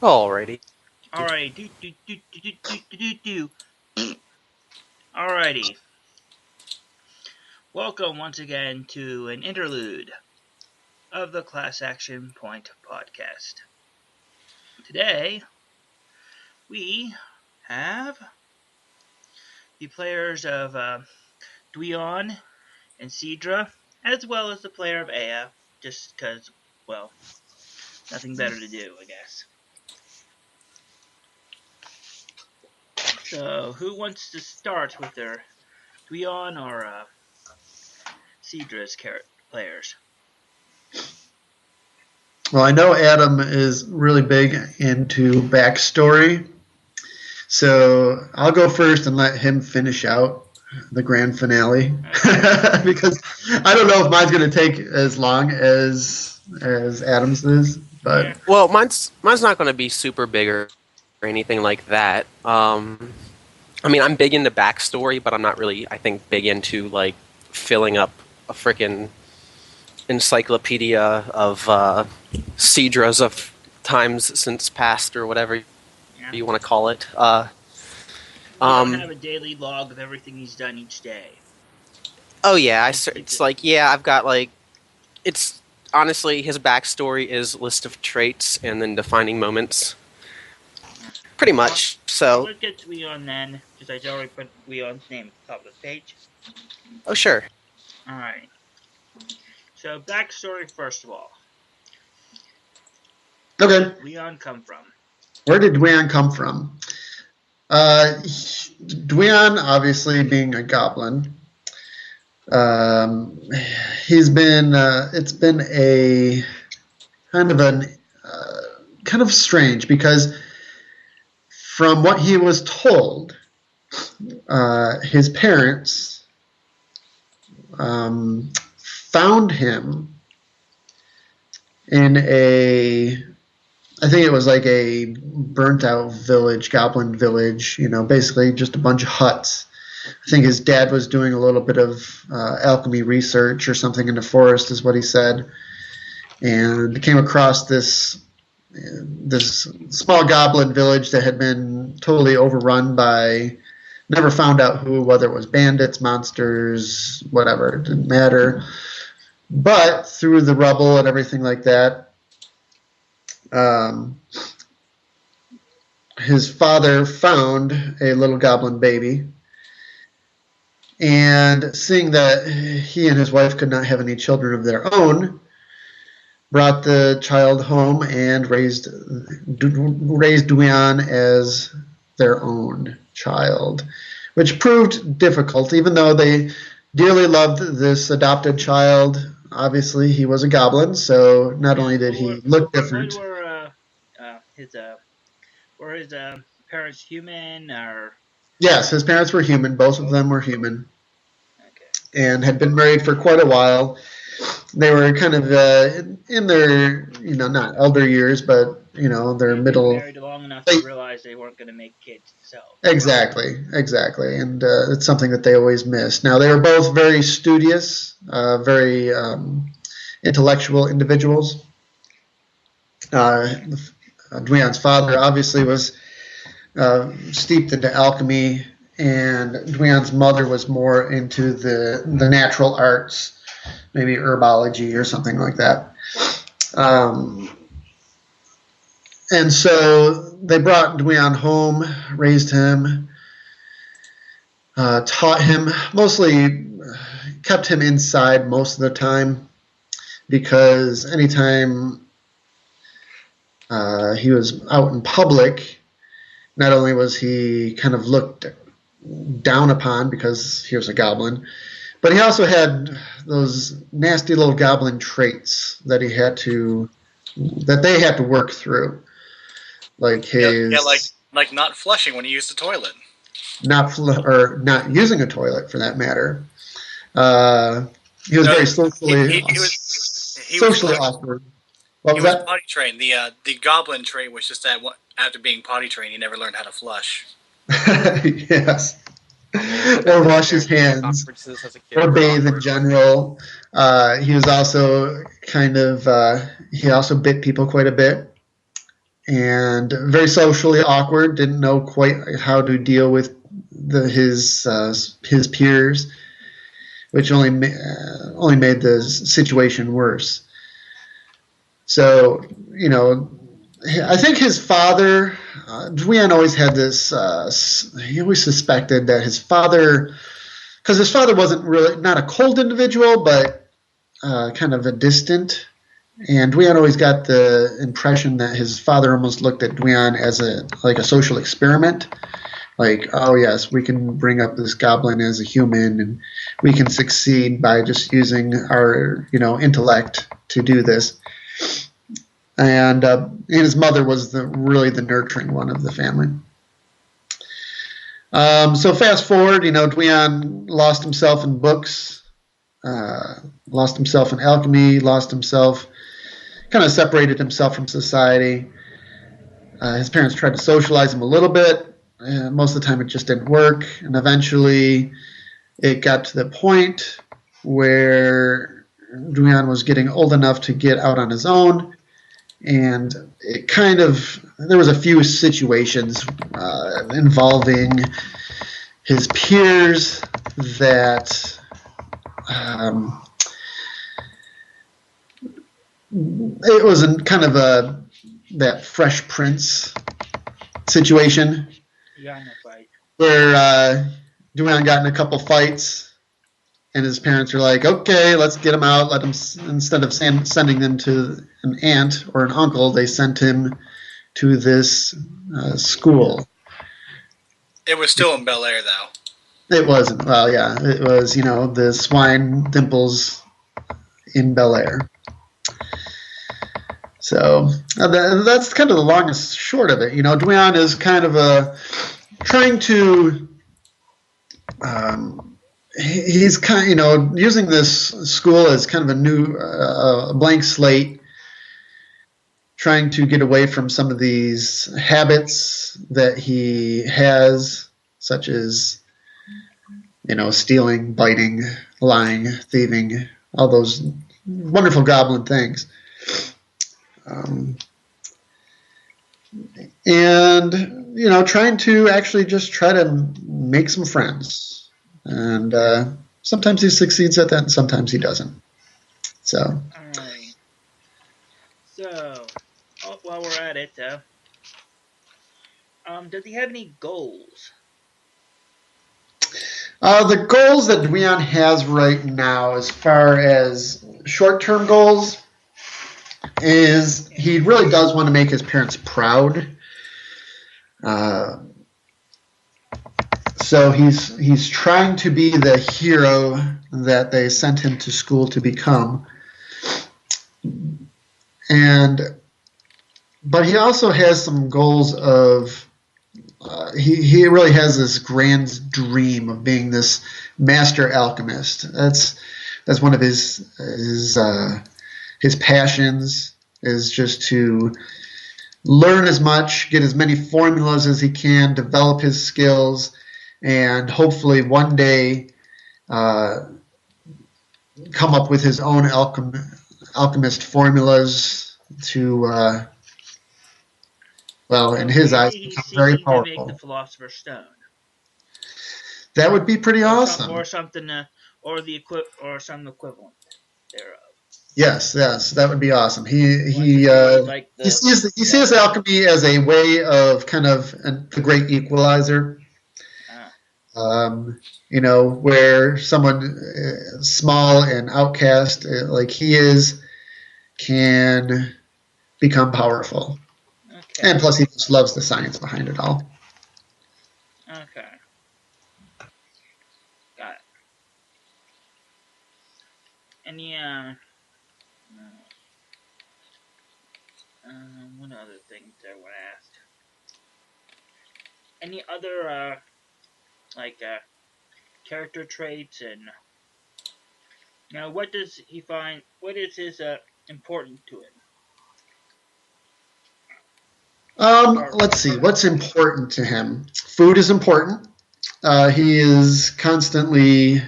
Alrighty. Alrighty, Alrighty. Welcome once again to an interlude of the Class Action Point podcast. Today, we have the players of Dweon and Sidra, as well as the player of Aya, just because, well, nothing better to do, I guess. So, who wants to start with their Dweon or Sidra's players? Well, I know Adam is really big into backstory, so I'll go first and let him finish out the grand finale because I don't know if mine's going to take as long as Adam's is, but Yeah. Well, mine's not going to be super big or anything like that. I mean, I'm big into backstory, but I'm not really, I think, big into like filling up a freaking encyclopedia of Sidras of times since past or whatever Yeah. you want to call it. You don't have a daily log of everything he's done each day. Oh yeah, it's like I've got like it's honestly his backstory is list of traits and then defining moments. Pretty much. So let's get to Dweon then, because I already put Dweon's name at the top of the page. oh sure. Alright. So backstory first of all. okay. Where did Dweon come from? Where did Dweon come from? Dweon, obviously being a goblin, he's been. It's been a kind of strange because from what he was told, his parents found him in I think it was like a burnt out village, goblin village, basically just a bunch of huts. I think his dad was doing a little bit of alchemy research or something in the forest, is what he said, and came across this small goblin village that had been totally overrun by, never found out who, whether it was bandits, monsters, whatever, it didn't matter. But through the rubble and everything like that, his father found a little goblin baby, and seeing that he and his wife could not have any children of their own, brought the child home and raised Dweon as their own child, which proved difficult, even though they dearly loved this adopted child. Obviously, he was a goblin, so not only did he look different. Were his parents human, or? Yes, his parents were human. Both of them were human. Okay. And had been married for quite a while. They were kind of in their, not elder years, but, their middle. Married long enough to realize they weren't going to make kids themselves. Exactly. And it's something that they always miss. Now, they were both very studious, very intellectual individuals. Dweon's father obviously was steeped into alchemy, and Dweon's mother was more into the natural arts, maybe herbology or something like that. And so they brought Dweon home, raised him, taught him, mostly kept him inside most of the time, because anytime he was out in public, not only was he kind of looked down upon because he was a goblin, but he also had those nasty little goblin traits that they had to work through, like his like not flushing when he used the toilet, or not using a toilet for that matter. He was very socially awkward. He was potty trained. The goblin trait was just that after being potty trained, he never learned how to flush. Yes. Or wash his hands, or bathe in general. He was also he also bit people quite a bit. and very socially awkward. Didn't know quite how to deal with his peers, which only made the situation worse. So, I think his father, Dweon always had this, he always suspected that his father, because his father wasn't really, not a cold individual, but kind of a distant. And Dweon always got the impression that his father almost looked at Dweon as a social experiment. Like, oh yes, we can bring up this goblin as a human, and we can succeed by just using our, intellect to do this. And his mother was really the nurturing one of the family. So fast forward, Dweon lost himself in books, lost himself in alchemy, kind of separated himself from society. His parents tried to socialize him a little bit. Most of the time it just didn't work. And eventually it got to the point where Dweon was getting old enough to get out on his own. And there was a few situations involving his peers that it was kind of that Fresh Prince situation where Dweon got in a couple fights, and his parents were like, "Okay, let's get him out. Let him." Instead of sending them to an aunt or an uncle, they sent him to this school. It was still in Bel Air, though. It wasn't. Well, yeah, it was. The swine dimples in Bel Air. So that's kind of the long and short of it. Dweon is kind of trying to. He's kind of, using this school as kind of a new blank slate, trying to get away from some of these habits that he has, such as stealing, biting, lying, thieving, all those wonderful goblin things. And trying to actually just try to make some friends. And sometimes he succeeds at that, and sometimes he doesn't. So. All right. So, while we're at it, does he have any goals? The goals that Dweon has right now, as far as short-term goals, is he really does want to make his parents proud. So he's trying to be the hero that they sent him to school to become. But he also has some goals of he really has this grand dream of being this master alchemist. That's one of his passions, is just to learn as much, get as many formulas as he can, develop his skills, and hopefully one day come up with his own alchemist formulas to, in his eyes, become very powerful. To make the Philosopher's Stone. That would be pretty awesome. Or something, or some equivalent thereof. Yes, that would be awesome. He sees alchemy as a way of kind of the great equalizer. Where someone small and outcast like he is can become powerful. Okay. And plus he just loves the science behind it all. Okay. Got it. Any what other things I want to ask? Any other character traits, and what does he find? What is his important to him? Let's see. What's important to him? Food is important. He is constantly.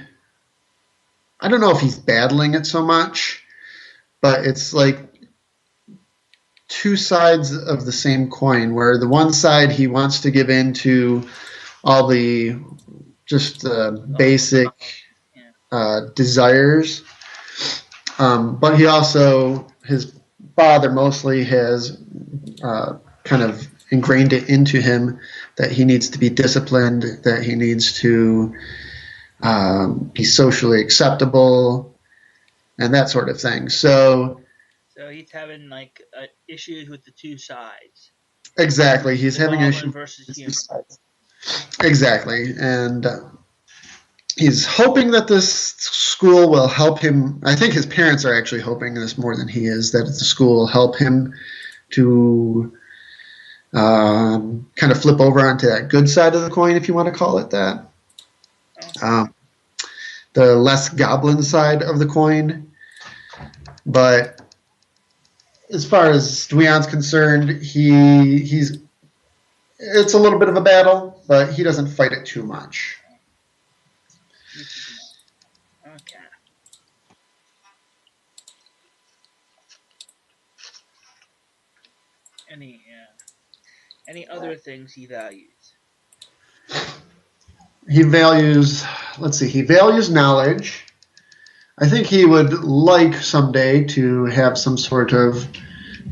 I don't know if he's battling it so much, but it's like two sides of the same coin, where the one side he wants to give in to all the just basic desires, but he also, his father mostly has kind of ingrained it into him that he needs to be disciplined, that he needs to be socially acceptable, and that sort of thing. So he's having like issues with the two sides. exactly, he's having issues versus human. Exactly, and he's hoping that this school will help him. I think his parents are actually hoping this more than he is, that the school will help him to kind of flip over onto that good side of the coin, if you want to call it that. The less goblin side of the coin. But as far as Dweon's concerned, he's it's a little bit of a battle, but he doesn't fight it too much. Okay. Any other things he values? He values, he values knowledge. I think he would like someday to have some sort of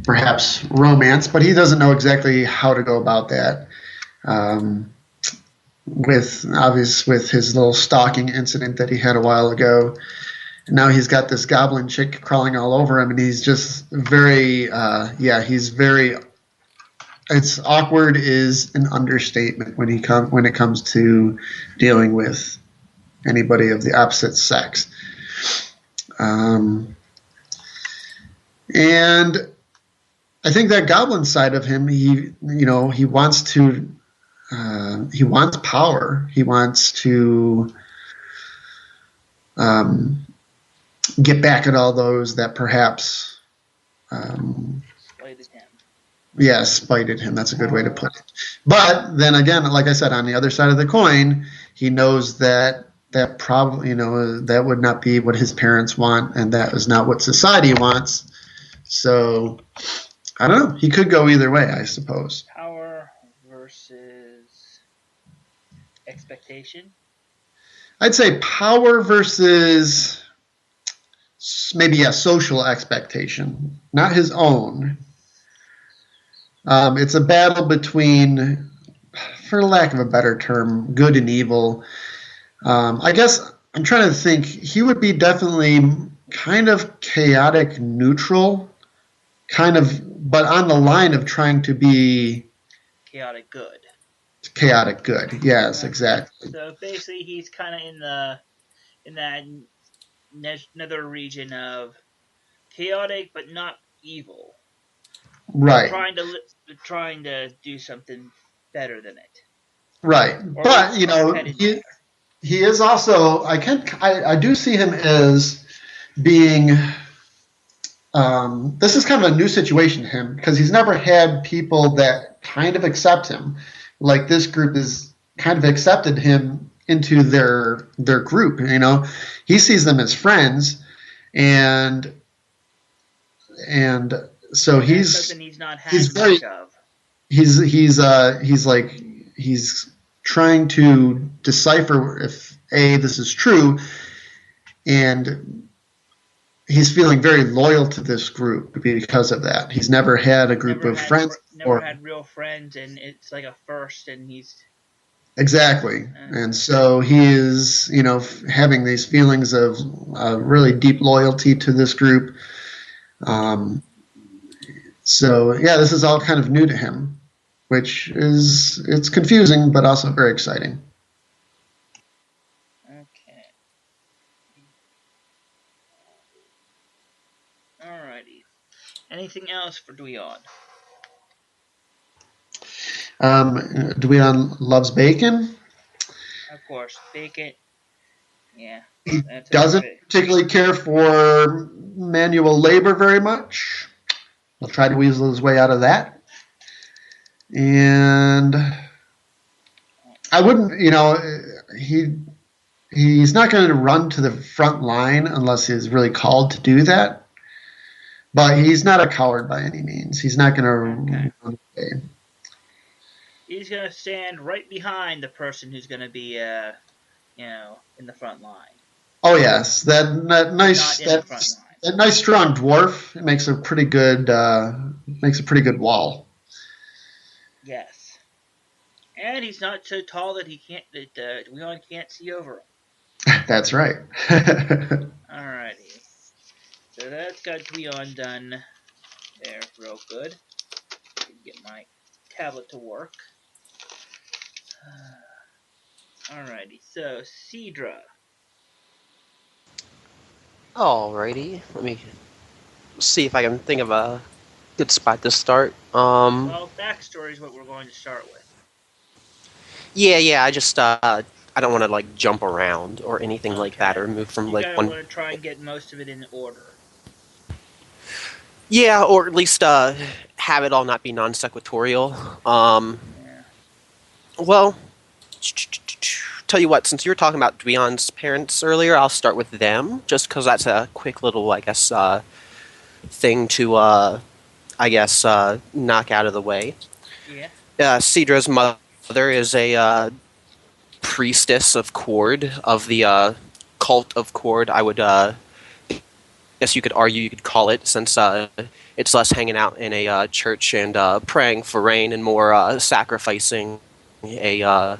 perhaps romance, but he doesn't know exactly how to go about that. With his little stalking incident that he had a while ago, and now he's got this goblin chick crawling all over him, and he's just very, he's very. It's awkward is an understatement when it comes to dealing with anybody of the opposite sex. And I think that goblin side of him, he wants to, he wants power. He wants to get back at all those that perhaps Spited him. Yeah, spited him. That's a good way to put it. But then again, like I said, on the other side of the coin, he knows that probably, that would not be what his parents want, and that is not what society wants. So, I don't know. He could go either way, I suppose. Power versus expectation? I'd say power versus maybe a social expectation, not his own. It's a battle between, for lack of a better term, good and evil. I guess I'm trying to think. He would be definitely kind of chaotic neutral, but on the line of trying to be chaotic good. Chaotic good, yes, exactly. So basically, he's kind of in that nether region of chaotic but not evil. Right. Trying to do something better than it. Right, but he is also. I do see him as being. This is kind of a new situation to him because he's never had people that kind of accept him. Like this group has kind of accepted him into their group. He sees them as friends, and so he's not he's very of. He's trying to decipher if this is true, and he's feeling very loyal to this group because of that. He's never had a group of friends. Never had real friends, and it's like a first, and he's exactly. And so he is, having these feelings of really deep loyalty to this group. So yeah, this is all kind of new to him, which it's confusing, but also very exciting. Okay. Alrighty. Anything else for Dweon? Dweon loves bacon. Of course, bacon. Yeah. He doesn't particularly care for manual labor very much. He'll try to weasel his way out of that. And I wouldn't, he's not going to run to the front line unless he's really called to do that. But he's not a coward by any means. He's not going to Okay. run away. He's gonna stand right behind the person who's gonna be, in the front line. Oh yes, that nice Not in the front line. that nice strong dwarf makes a pretty good wall. Yes. And he's not so tall that Dweon can't see over him. That's right. Alrighty. So that's got Dweon done there real good. Get my tablet to work. Alrighty, so Sidra. Alrighty, let me see if I can think of a good spot to start. Well, backstory is what we're going to start with. Yeah, I just I don't want to like jump around or anything like Okay. that, or move from You like gotta one. want to try and get most of it in order. Yeah, or at least have it all not be non sequitorial. Yeah. Well, tell you what, since you were talking about Dweon's parents earlier, I'll start with them, just because that's a quick little, I guess, thing to, knock out of the way. Yeah. Sidra's mother is a priestess of Cord, of the cult of Cord, I would guess you could argue you could call it, since it's less hanging out in a church and praying for rain and more sacrificing a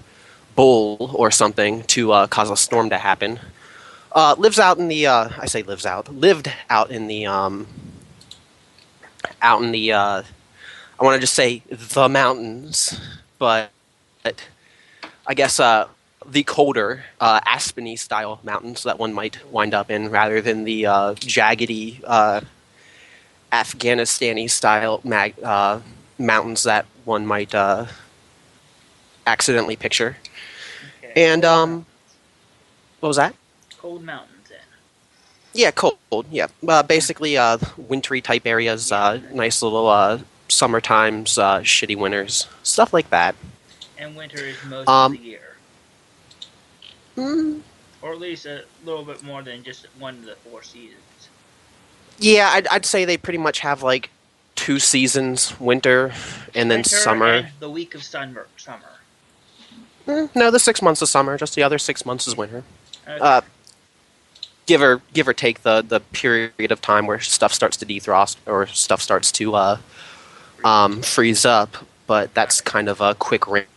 bull or something to cause a storm to happen. Lives out in the I say lives out lived out in the I want to just say the mountains, but I guess the colder aspeny style mountains that one might wind up in, rather than the jaggedy Afghanistani style mountains that one might accidentally picture. Okay. And what was that? Cold mountains then. Yeah, cold. Yeah, basically wintry type areas. Nice little summer times, shitty winters, stuff like that. And winter is most of the year. Mm, Or at least a little bit more than just one of the 4 seasons. yeah, I'd say they pretty much have like 2 seasons: winter and then Winter summer. and the week of summer. No, the 6 months of summer. Just the other 6 months is winter. Okay. Give or take the period of time where stuff starts to defrost or stuff starts to freeze up. But that's kind of a quick ramp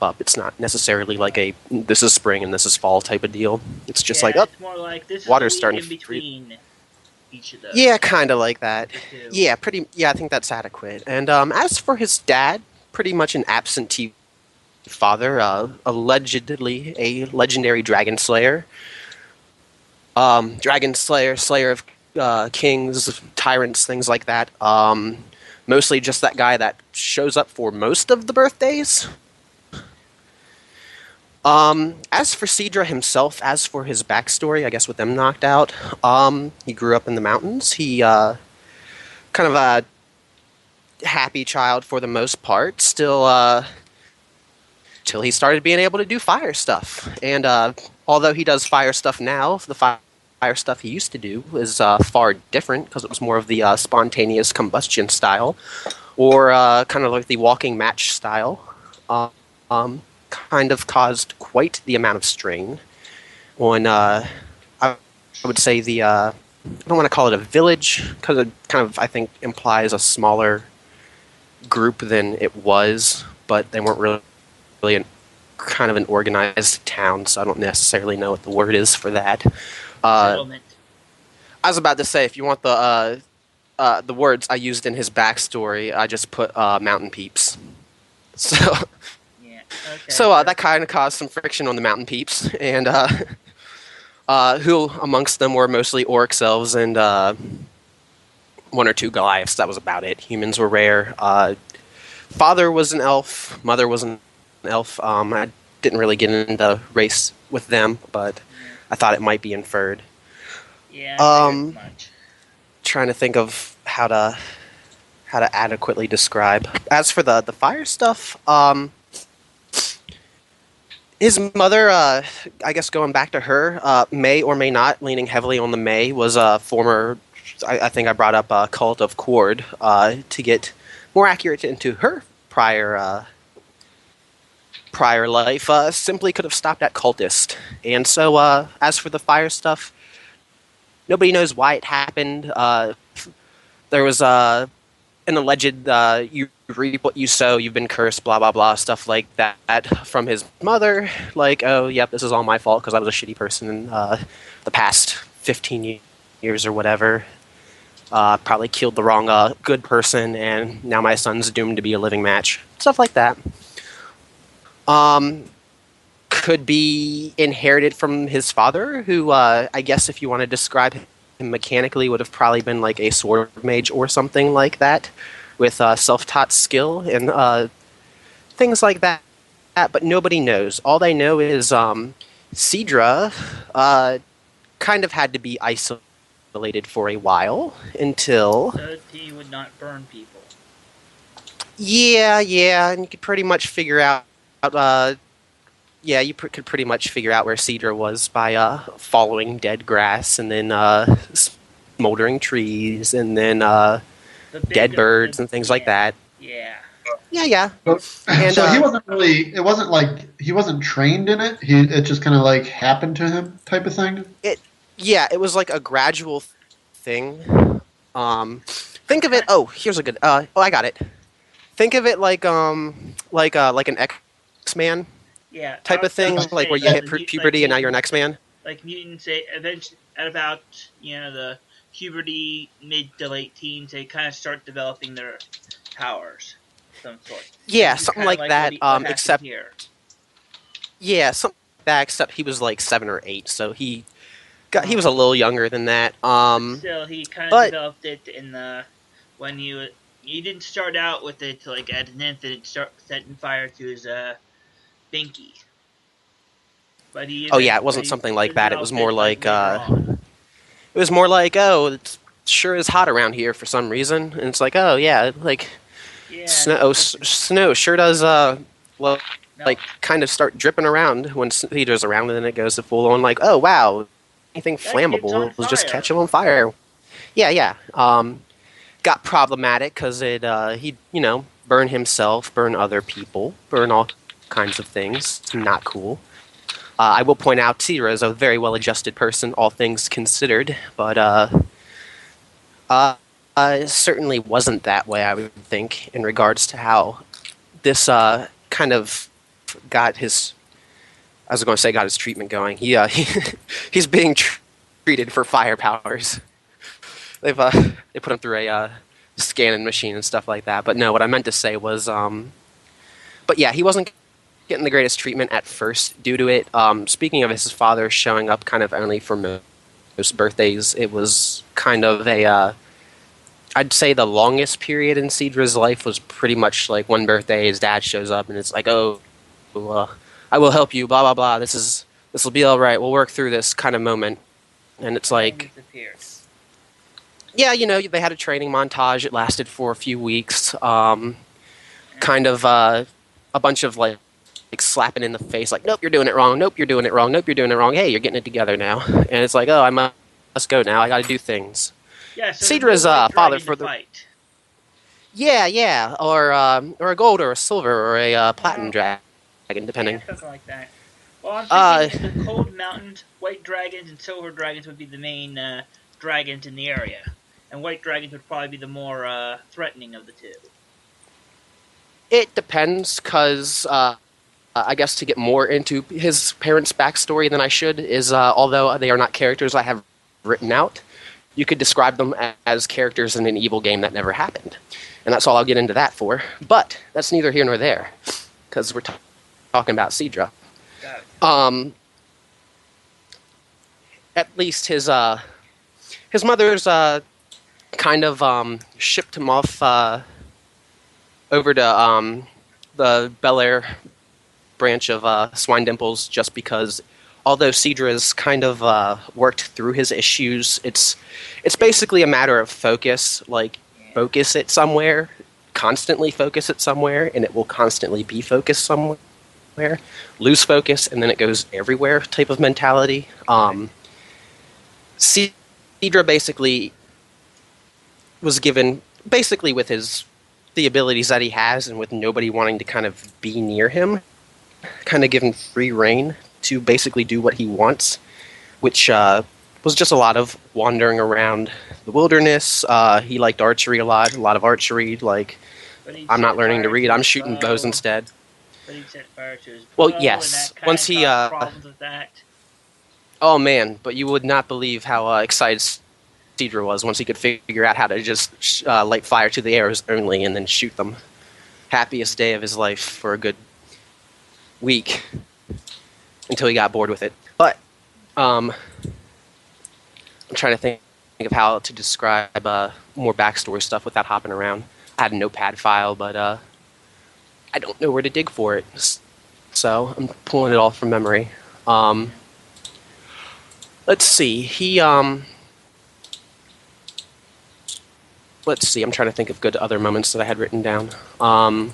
up. It's not necessarily like a this is spring and this is fall type of deal. It's just like, it's more like this water's is the starting week in to between each of those. yeah, kind of like that. The two. Yeah, I think that's adequate. And as for his dad, pretty much an absentee father, allegedly a legendary dragon slayer. Slayer of kings, tyrants, things like that. Mostly just that guy that shows up for most of the birthdays. As for Sidra himself, as for his backstory, I guess with them knocked out, he grew up in the mountains. He kind of a happy child for the most part, still till he started being able to do fire stuff. And although he does fire stuff now, the fire stuff he used to do is far different, because it was more of the spontaneous combustion style, or kind of like the walking match style. Kind of caused quite the amount of strain on, I would say, I don't want to call it a village, because it kind of, I think, implies a smaller group than it was, but they weren't really kind of an organized town, so I don't necessarily know what the word is for that. Settlement. I was about to say, if you want the words I used in his backstory, I just put mountain peeps. So, Yeah. Okay. so that kind of caused some friction on the mountain peeps, and who amongst them were mostly orcs, elves, and 1 or 2 Goliaths. That was about it. Humans were rare. Father was an elf. Mother was an elf. I didn't really get into race with them, but I thought it might be inferred. Yeah. I figured as much. Trying to think of how to adequately describe. As for the fire stuff, his mother, I guess going back to her, may or may not, leaning heavily on the may, was a former I think I brought up Cult of Cord to get more accurate into her prior life. Simply could have stopped at cultist. And so, as for the fire stuff, nobody knows why it happened. There was an alleged you reap what you sow, you've been cursed, blah blah blah, stuff like that from his mother. Like, oh yep, this is all my fault because I was a shitty person in the past 15 years or whatever. Probably killed the wrong good person, and now my son's doomed to be a living match. Stuff like that. Could be inherited from his father, who I guess if you want to describe him mechanically would have probably been like a sword mage or something like that, with self-taught skill and things like that. But nobody knows. All they know is Sidra kind of had to be isolated for a while until... So he would not burn people. Yeah, and you could pretty much figure out... could pretty much figure out where Sidra was by following dead grass and then smoldering trees and then dead birds and things like that. Yeah. Yeah. And, so he wasn't really. It wasn't like he wasn't trained in it. It just kind of like happened to him, type of thing. It was like a gradual thing. Think of it. Oh, here's a good. I got it. Think of it like an X-Man. Yeah, type of thing, like where you hit puberty and now you're an X-Man. Like mutants, eventually at about the puberty, mid to late teens, they kind of start developing their powers, of some sort. Yeah, something like that. Except here. Yeah, something like that. Except he was like 7 or 8, so he was a little younger than that. Still, he kind of developed it in when he didn't start out with it like at an infant, setting fire to his Binky. But it wasn't something like that. It was more like it sure is hot around here for some reason, and it's like, oh yeah, like snow sure does kind of start dripping around when Sidra's around, and then it goes to full on like, oh wow, anything flammable will just catch him on fire. Yeah. Got problematic because he burn himself, burn other people, burn all kinds of things. Not cool. I will point out Sidra is a very well-adjusted person, all things considered, but it certainly wasn't that way, I would think, in regards to how this kind of got his... I was going to say got his treatment going. He's being treated for fire powers. They put him through a scanning machine and stuff like that. But no, what I meant to say was... but yeah, he wasn't getting the greatest treatment at first due to it. Speaking of his father showing up kind of only for most birthdays, it was kind of I'd say the longest period in Sidra's life was pretty much like one birthday his dad shows up and it's like, oh, I will help you, blah, blah, blah. This will be all right. We'll work through this kind of moment. And it's like... Yeah, they had a training montage. It lasted for a few weeks. Kind of a bunch of like slapping in the face, like, nope, you're doing it wrong. Nope, you're doing it wrong. Nope, you're doing it wrong. Hey, you're getting it together now. And it's like, oh, I must go now. I got to do things. Yeah, so Sidra's father for the fight. Yeah, or a gold or a silver or a platinum dragon, depending. Yeah, something like that. Well, I'm thinking the cold mountains, white dragons, and silver dragons would be the main dragons in the area, and white dragons would probably be the more threatening of the two. It depends, because I guess to get more into his parents' backstory than I should is, although they are not characters I have written out, you could describe them as characters in an evil game that never happened. And that's all I'll get into that for. But that's neither here nor there, because we're talking about Sidra. At least his mother's kind of shipped him off over to the Bel Air branch of Swine Dimples, just because although Sidra's kind of worked through his issues, it's basically a matter of focus. Like, focus it somewhere, constantly focus it somewhere, and it will constantly be focused somewhere. Lose focus, and then it goes everywhere type of mentality. Sidra basically was given basically with the abilities that he has, and with nobody wanting to kind of be near him, kind of given free reign to basically do what he wants, which was just a lot of wandering around the wilderness. He liked archery a lot of archery. Like, But he'd I'm not set learning to fire read. to I'm his shooting bows bow. instead. But he'd set fire to his Well, bow, and yes. that kind Once of he, caused problems with that. oh man, but you would not believe how excited Sidra was once he could figure out how to just light fire to the arrows only and then shoot them. Happiest day of his life for a good week until he got bored with it. But I'm trying to think of how to describe more backstory stuff without hopping around. I had a notepad file, but I don't know where to dig for it, so I'm pulling it all from memory. Let's see. Let's see. I'm trying to think of good other moments that I had written down. Oh,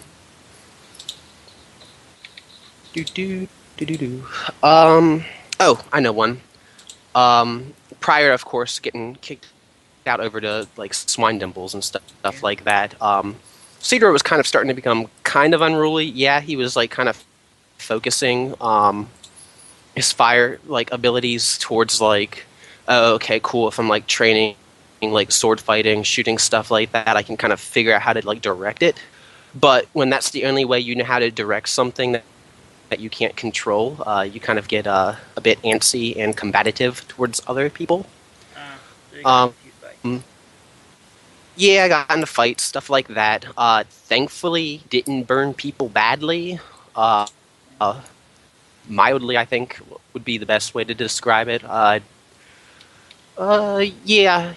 I know one. Prior, of course, getting kicked out over to like swine dimples and stuff like that. Sidra was kind of starting to become kind of unruly. Yeah, he was like kind of focusing his fire like abilities towards like, oh, okay, cool. If I'm like training like sword fighting, shooting stuff like that, I can kind of figure out how to like direct it. But when that's the only way you know how to direct something that you can't control, you kind of get a bit antsy and combative towards other people. So you got a few fights. Yeah, I got into fights, stuff like that. Thankfully, didn't burn people badly. Uh, Mildly, I think, would be the best way to describe it. Yeah.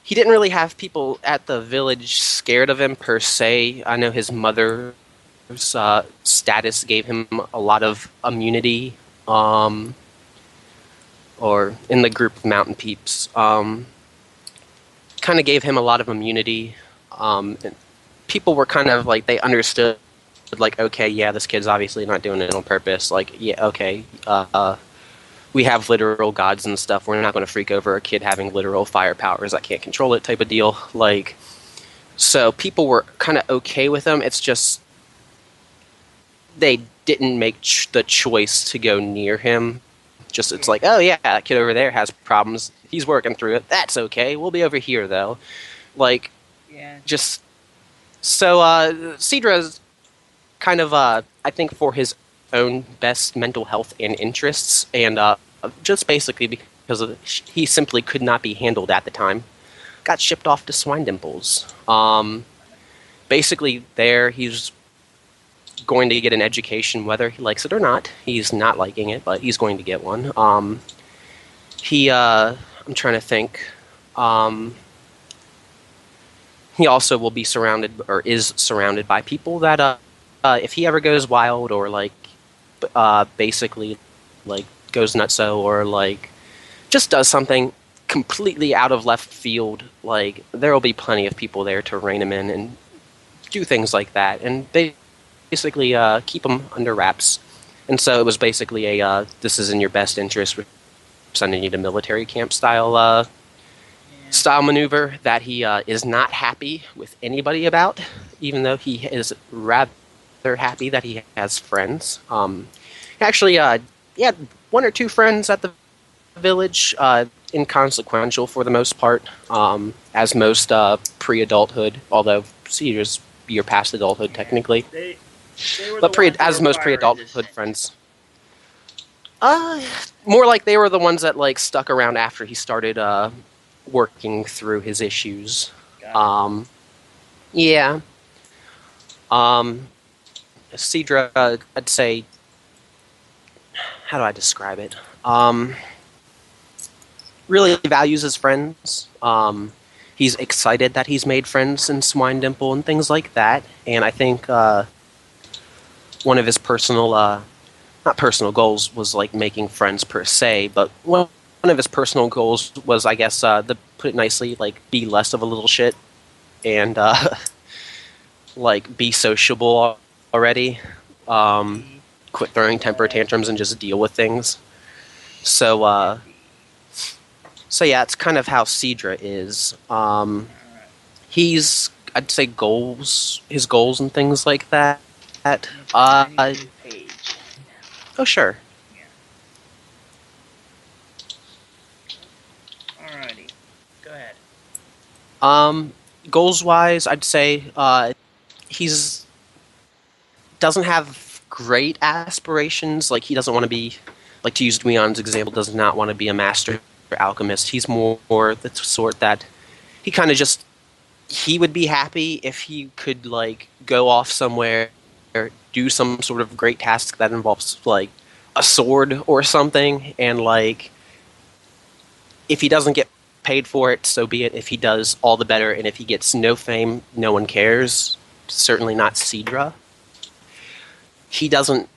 He didn't really have people at the village scared of him per se. I know his mother's status gave him a lot of immunity, or in the group of mountain peeps, kind of gave him a lot of immunity. And people were kind of like, they understood, like, okay, yeah, this kid's obviously not doing it on purpose. Like, yeah, okay, we have literal gods and stuff. We're not going to freak over a kid having literal fire powers that can't control it type of deal. Like, so people were kind of okay with him. It's just they didn't make the choice to go near him. Just it's like, oh yeah, that kid over there has problems. He's working through it. That's okay. We'll be over here though. Like, just so Sidra's kind of I think for his own best mental health and interests, and just basically because he simply could not be handled at the time, got shipped off to Swine Dimples. Basically, there he's going to get an education, whether he likes it or not. He's not liking it, but he's going to get one. I'm trying to think. He also will be surrounded, or is surrounded by people that, if he ever goes wild or like, basically, like goes nutso or like just does something completely out of left field, like there will be plenty of people there to rein him in and do things like that, and they basically keep him under wraps. And so it was basically a this is in your best interest, we're sending you to military camp style maneuver that he is not happy with anybody about, even though he is rather happy that he has friends. Actually, he had one or two friends at the village, inconsequential for the most part, as most pre-adulthood, although you're past adulthood technically. They were But as most pre-adulthood friends. More like they were the ones that like stuck around after he started working through his issues. Yeah. Sidra, I'd say, how do I describe it? Really values his friends. He's excited that he's made friends in Swine Dimple and things like that. And I think one of his personal, not personal goals was like making friends per se, but one of his personal goals was, I guess, to put it nicely, like be less of a little shit and like be sociable already. Quit throwing temper tantrums and just deal with things. So So yeah, it's kind of how Sidra is. All right. He's, I'd say, his goals and things like that. I need a new page. Oh sure. Yeah. Alrighty. Go ahead. Um, Goals wise, I'd say he's doesn't have great aspirations. Like he doesn't want to be, like to use Dweon's example, does not want to be a master alchemist. He's more the sort that he kind of just he would be happy if he could like go off somewhere or do some sort of great task that involves like a sword or something, and like if he doesn't get paid for it, so be it. If he does, all the better. And if he gets no fame, no one cares. Certainly not Sidra. He doesn't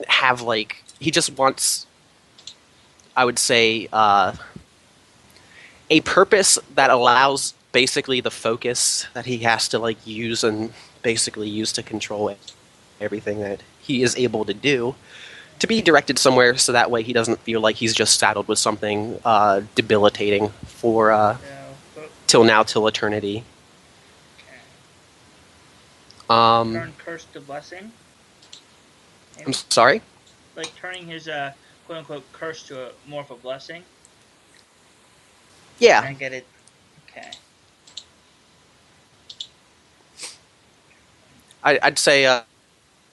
have like he just wants, I would say, a purpose that allows basically the focus that he has to like use and basically use to control it, everything that he is able to do to be directed somewhere, so that way he doesn't feel like he's just saddled with something debilitating for till eternity. Okay. Turn curse to blessing. Maybe? I'm sorry. Like turning his quote unquote curse to more of a blessing. Yeah. I get it. Okay. I'd say,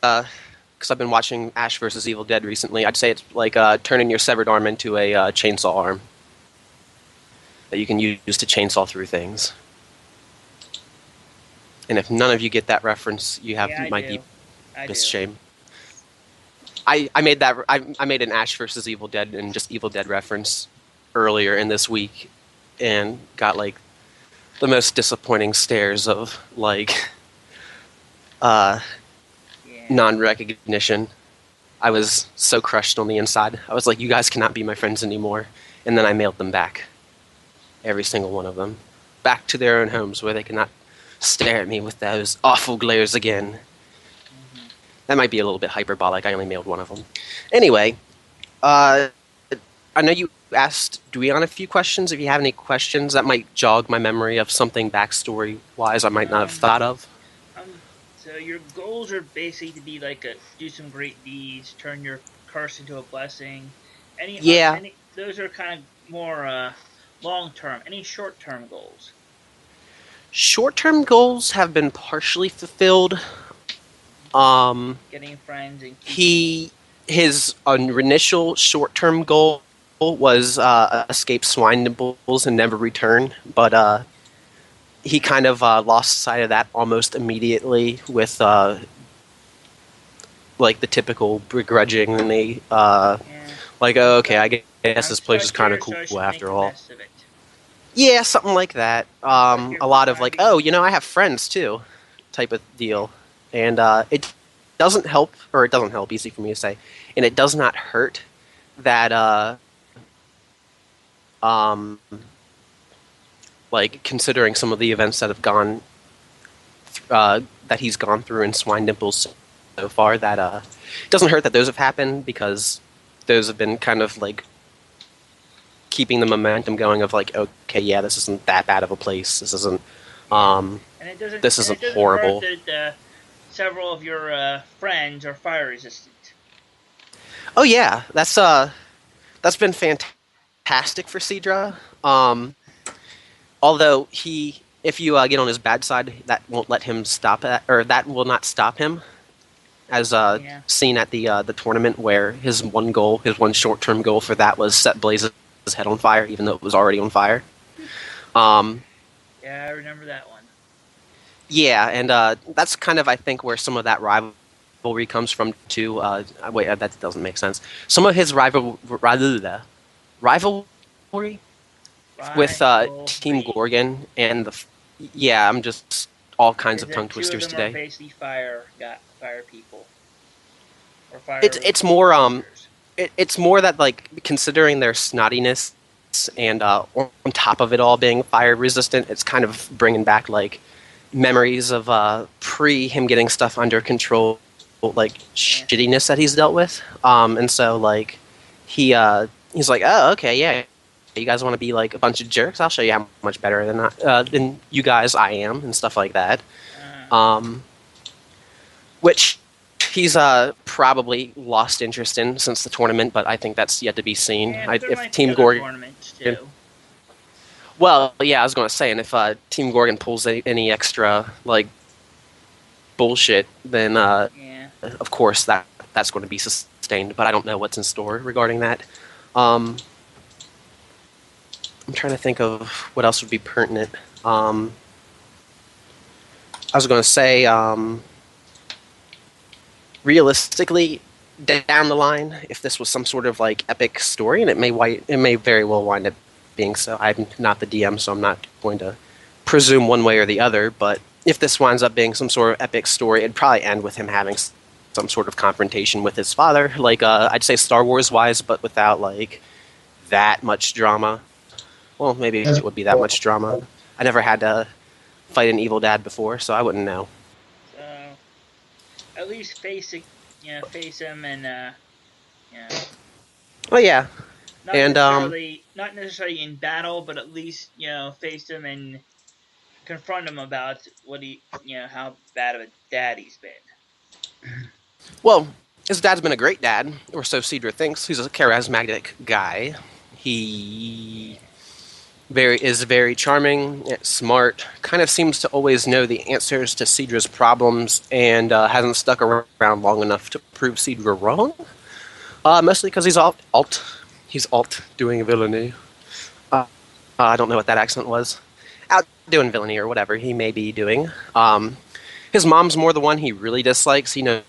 because I've been watching Ash vs. Evil Dead recently, I'd say it's like turning your severed arm into a chainsaw arm that you can use to chainsaw through things. And if none of you get that reference, you have my deepest shame. I made that. I made an Ash vs. Evil Dead and just Evil Dead reference earlier in this week, and got like the most disappointing stares of like non-recognition. I was so crushed on the inside. I was like, you guys cannot be my friends anymore. And then I mailed them back. Every single one of them. Back to their own homes where they cannot stare at me with those awful glares again. Mm-hmm. That might be a little bit hyperbolic. I only mailed one of them. Anyway, I know you asked Dweon a few questions. If you have any questions that might jog my memory of something backstory-wise I might not have thought of. So your goals are basically to be like do some great deeds, turn your curse into a blessing. Those are kind of more long-term. Any short-term goals? Short-term goals have been partially fulfilled. Getting friends and his initial short-term goal was escape swine nibbles and never return, but he kind of lost sight of that almost immediately with like the typical begrudgingly like, oh, okay, I guess this place is kind of cool after all. Yeah, something like that. A lot of like, oh, I have friends too, type of deal, and it doesn't help, or it doesn't help. Easy for me to say, and it does not hurt that like considering some of the events that have gone that he's gone through in Swine Dimples so far, that it doesn't hurt that those have happened, because those have been kind of like keeping the momentum going of like, okay, yeah, this isn't that bad of a place. This isn't this isn't horrible. Hurt that, several of your friends are fire resistant. Oh yeah, that's been fantastic for Sidra. Although if you get on his bad side, that won't let him stop it, or that will not stop him. As seen at the tournament, where his one short-term goal for that was set Blaze's head on fire, even though it was already on fire. Yeah, I remember that one. Yeah, and that's kind of, I think, where some of that rivalry comes from too. Wait, that doesn't make sense. Some of his rivalry with Team Gorgon and I'm just all kinds of tongue twisters today. Are basically fire people. Or fire it's more it's more that, like, considering their snottiness and on top of it all being fire resistant, it's kind of bringing back like memories of pre him getting stuff under control, like shittiness that he's dealt with. And so like he's like, oh, okay, yeah, you guys want to be like a bunch of jerks? I'll show you how much better than you guys I am and stuff like that. Which he's probably lost interest in since the tournament, but I think that's yet to be seen. Yeah, there If might Team be other Gorgon, tournaments too. well, yeah, I was going to say, and if Team Gorgon pulls any extra like bullshit, then of course that's going to be sustained. But I don't know what's in store regarding that. I'm trying to think of what else would be pertinent. I was going to say, realistically, down the line, if this was some sort of like epic story, and it may very well wind up being so. I'm not the DM, so I'm not going to presume one way or the other. But if this winds up being some sort of epic story, it'd probably end with him having some sort of confrontation with his father, like I'd say Star Wars wise, but without like that much drama. Well, maybe it would be that much drama. I never had to fight an evil dad before, so I wouldn't know. So, at least face him and, Oh yeah, not and not necessarily in battle, but at least face him and confront him about how bad of a dad he's been. Well, his dad's been a great dad, or so Sidra thinks. He's a charismatic guy. He is very charming, smart, kind of seems to always know the answers to Sidra's problems, and hasn't stuck around long enough to prove Sidra wrong. Mostly because he's alt. He's alt doing villainy. I don't know what that accent was. Out doing villainy or whatever he may be doing. His mom's more the one he really dislikes. He knows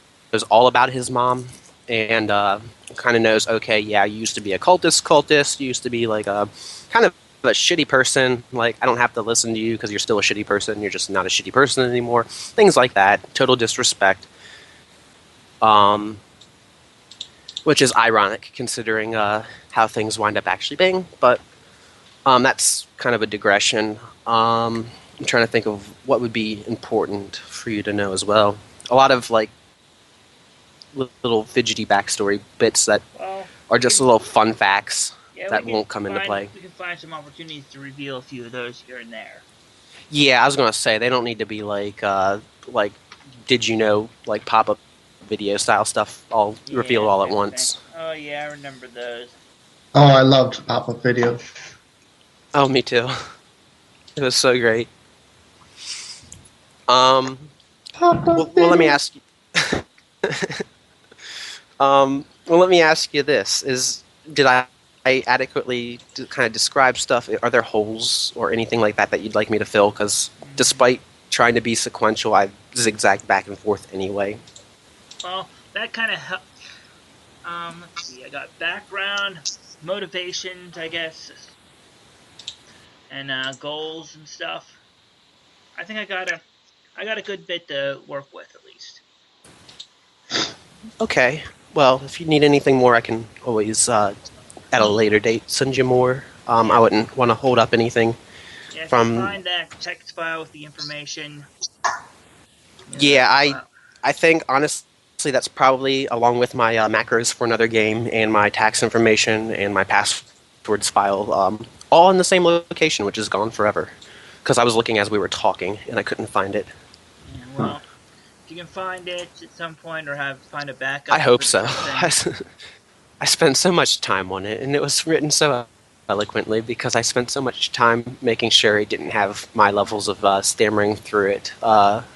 all about his mom, and kind of knows, okay, yeah, you used to be a cultist, you used to be like a kind of a shitty person. Like, I don't have to listen to you because you're still a shitty person. You're just not a shitty person anymore. Things like that. Total disrespect. Which is ironic considering how things wind up actually being. But that's kind of a digression. I'm trying to think of what would be important for you to know as well. A lot of like little fidgety backstory bits that are just little fun facts that won't come into play. We can find some opportunities to reveal a few of those here and there. Yeah, I was gonna say they don't need to be like did you know, like pop-up video style stuff all revealed all at once. Oh yeah, I remember those. Oh, I loved pop-up video. Oh, me too. It was so great. Well, let me ask you. Well, let me ask you this: did I adequately kind of describe stuff? Are there holes or anything like that you'd like me to fill? Because despite trying to be sequential, I zigzagged back and forth anyway. Well, that kind of helped. Let's see. I got background, motivations, I guess, and goals and stuff. I think I got a good bit to work with at least. Okay. Well, if you need anything more, I can always at a later date send you more. I wouldn't want to hold up anything from. Find that text file with the information. Yeah, I think honestly that's probably along with my macros for another game and my tax information and my passwords file, all in the same location, which is gone forever. Because I was looking as we were talking and I couldn't find it. Yeah, well, if you can find it at some point or find a backup. I hope so. I spent so much time on it, and it was written so eloquently because I spent so much time making sure it didn't have my levels of stammering through it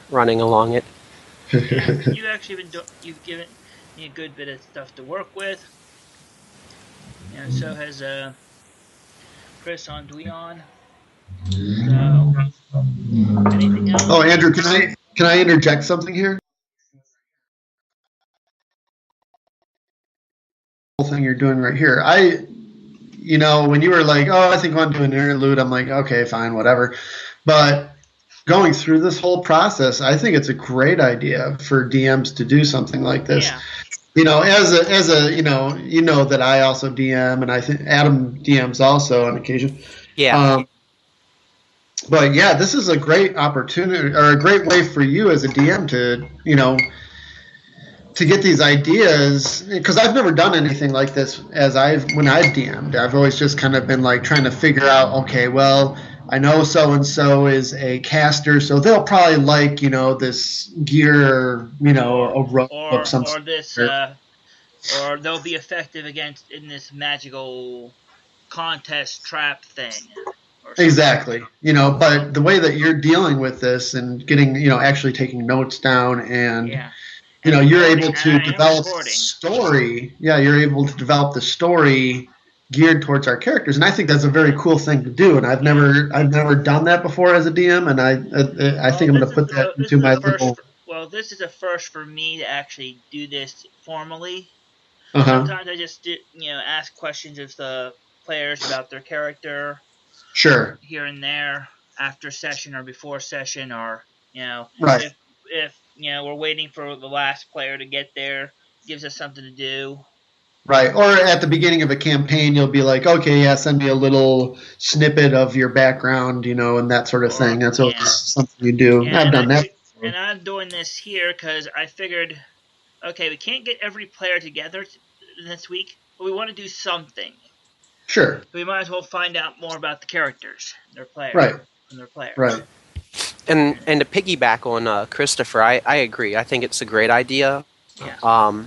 running along it. You've actually you've given me a good bit of stuff to work with. And so has Chris on Dweon. So, anything else? Oh, Andrew, can I interject something here? Whole thing you're doing right here. When you were like, oh, I think I want to do an interlude, I'm like, okay, fine, whatever. But going through this whole process, I think it's a great idea for DMs to do something like this. Yeah. As a that I also DM, and I think Adam DMs also on occasion. Yeah. But yeah, this is a great opportunity or a great way for you as a DM to, to get these ideas, because I've never done anything like this when I've DM'd. I've always just kind of been like trying to figure out, okay, well, I know so and so is a caster, so they'll probably like this gear, a robe of some or this sort. or they'll be effective in this magical contest trap thing. Or something. Exactly. But the way that you're dealing with this and getting, actually taking notes down and Yeah. And you're able to I am develop recording. story. Yeah, you're able to develop the story geared towards our characters, and I think that's a very cool thing to do. And I've never done that before as a DM, and I think I'm going to put that into my little. Well, this is a first for me to actually do this formally. Uh-huh. Sometimes I just ask questions of the players about their character. Sure. Here and there, after session or before session, or right. if we're waiting for the last player to get there, gives us something to do. Right. Or at the beginning of a campaign, you'll be like, okay, yeah, send me a little snippet of your background, and that sort of thing. That's always something you do. Yeah, I've done that. And I'm doing this here because I figured, okay, we can't get every player together this week, but we want to do something. Sure. We might as well find out more about the characters, their players, right, and their players. Right. And to piggyback on Christopher, I agree. I think it's a great idea. Yeah.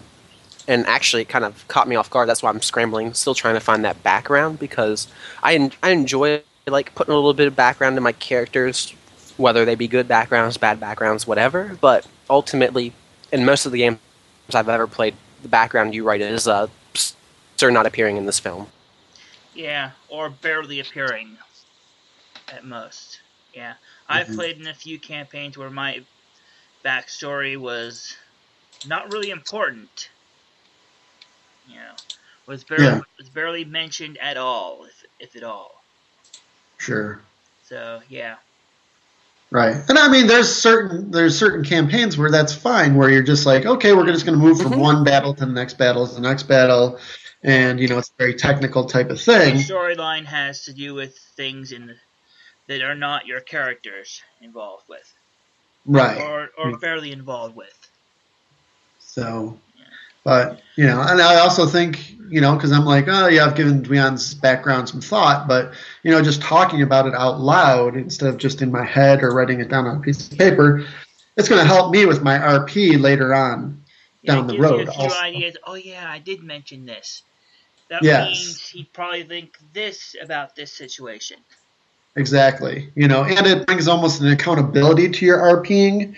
And actually, it kind of caught me off guard. That's why I'm scrambling, still trying to find that background, because I enjoy like putting a little bit of background in my characters, whether they be good backgrounds, bad backgrounds, whatever. But ultimately, in most of the games I've ever played, the background you write is sir not appearing in this film. Yeah, or barely appearing at most. Yeah. I've played in a few campaigns where my backstory was not really important. Was barely mentioned at all, if at all. Sure. So yeah. Right. And I mean, there's certain campaigns where that's fine, where you're just like, okay, we're just going to move from one battle to the next battle to the next battle, and it's a very technical type of thing. The storyline has to do with things that are not your characters involved with. Right. Or barely involved with. So, but, and I also think, because I'm like, oh, yeah, I've given Dweon's background some thought, but, just talking about it out loud instead of just in my head or writing it down on a piece of paper, it's going to help me with my RP later on down the road. Gives you a few ideas. Oh, yeah, I did mention this. That means he'd probably think this about this situation. Exactly. And it brings almost an accountability to your RPing,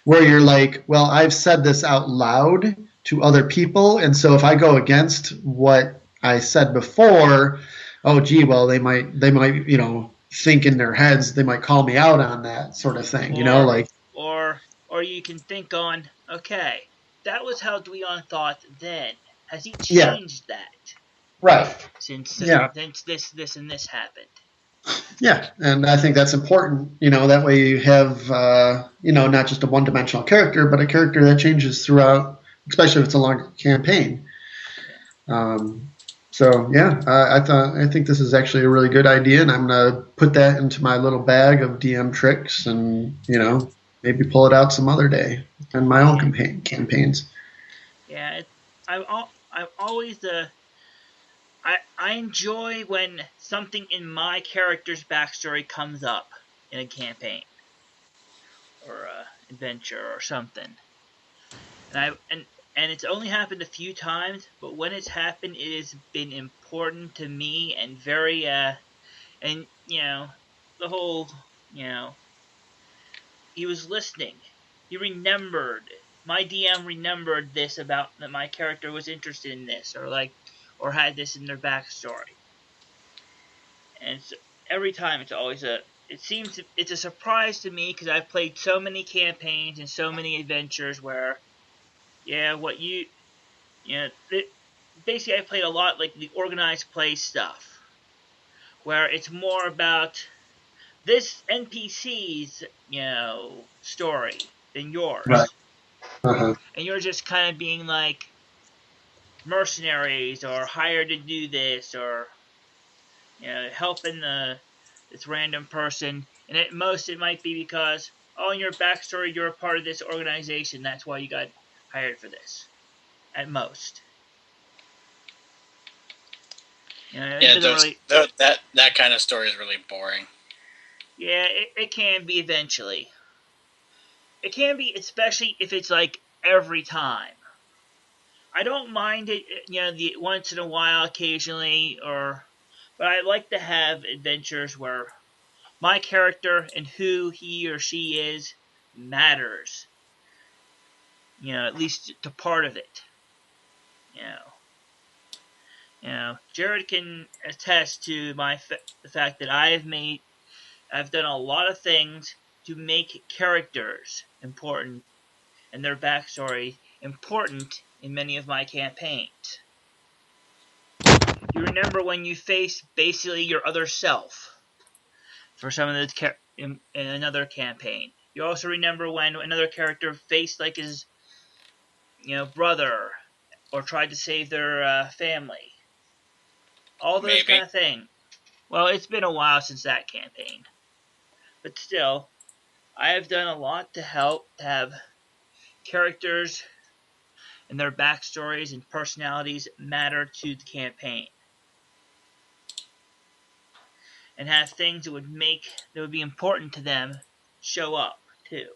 where you're like, well, I've said this out loud to other people, and so if I go against what I said before, oh gee, well they might think in their heads, they might call me out on that sort of thing, or you can think on, okay, that was how Dweon thought then. Has he changed that? Right. Since this and this happened. Yeah, and I think that's important, that way you have, not just a one-dimensional character, but a character that changes throughout, especially if it's a long campaign. So, yeah, I think this is actually a really good idea, and I'm going to put that into my little bag of DM tricks and, maybe pull it out some other day in my own campaigns. Yeah, I'm always I enjoy when something in my character's backstory comes up in a campaign or an adventure or something, and it's only happened a few times, but when it's happened, it has been important to me and very and the whole he was listening, he remembered. My DM remembered this about that my character was interested in this, or had this in their backstory. And every time it's always it's a surprise to me, because I've played so many campaigns and so many adventures where, basically I played a lot like the organized play stuff, where it's more about this NPC's, story than yours. Right. Uh-huh. And you're just kind of being like mercenaries or hired to do this, or helping this random person, and at most it might be because, in your backstory you're a part of this organization, that's why you got hired for this. at most. You know, Yeah, it doesn't really. that kind of story is really boring. Yeah, it can be eventually. It can be, especially if it's like every time. I don't mind it, you know, the once in a while, occasionally, but I like to have adventures where my character and who he or she is matters. You know, at least to part of it. You know, Jared can attest to the fact that I've done a lot of things to make characters important and their backstory important in many of my campaigns. You remember when you face basically your other self for some of the in another campaign. You also remember when another character faced like his brother or tried to save their family. All those Maybe. kind of things. Well, it's been a while since that campaign, but still, I have done a lot to help to have characters and their backstories and personalities matter to the campaign, and have things that would be important to them show up too.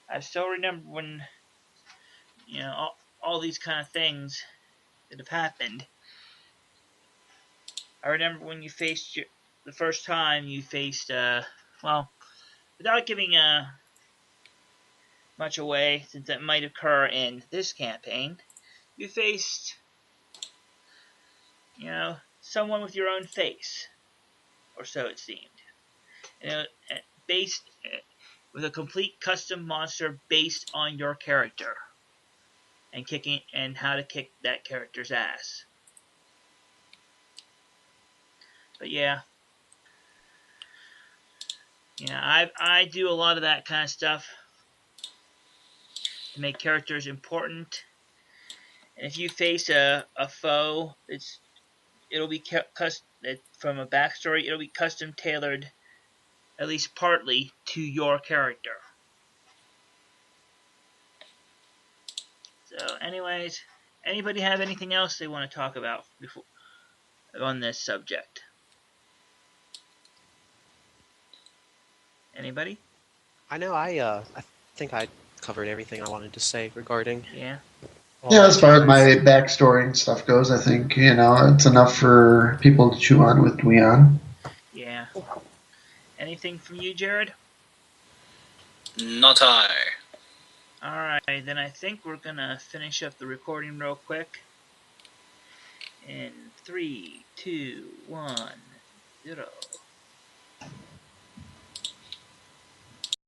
I still remember when all these kind of things that have happened. I remember when you faced the first time you faced well, without giving much away, since that might occur in this campaign, you faced someone with your own face, or so it seemed. Based with a complete custom monster based on your character and how to kick that character's ass. But yeah, I do a lot of that kind of stuff to make characters important. And if you face a foe, it'll be from a backstory. It'll be custom tailored, at least partly, to your character. So, anyways, anybody have anything else they want to talk about before on this subject? Anybody? I know I think I covered everything I wanted to say regarding Yeah. all Yeah, that. as far as my backstory and stuff goes, I think it's enough for people to chew on with Dweon. Yeah. Anything from you, Jared? Not I. Alright, then I think we're gonna finish up the recording real quick. In 3, 2, 1, 0.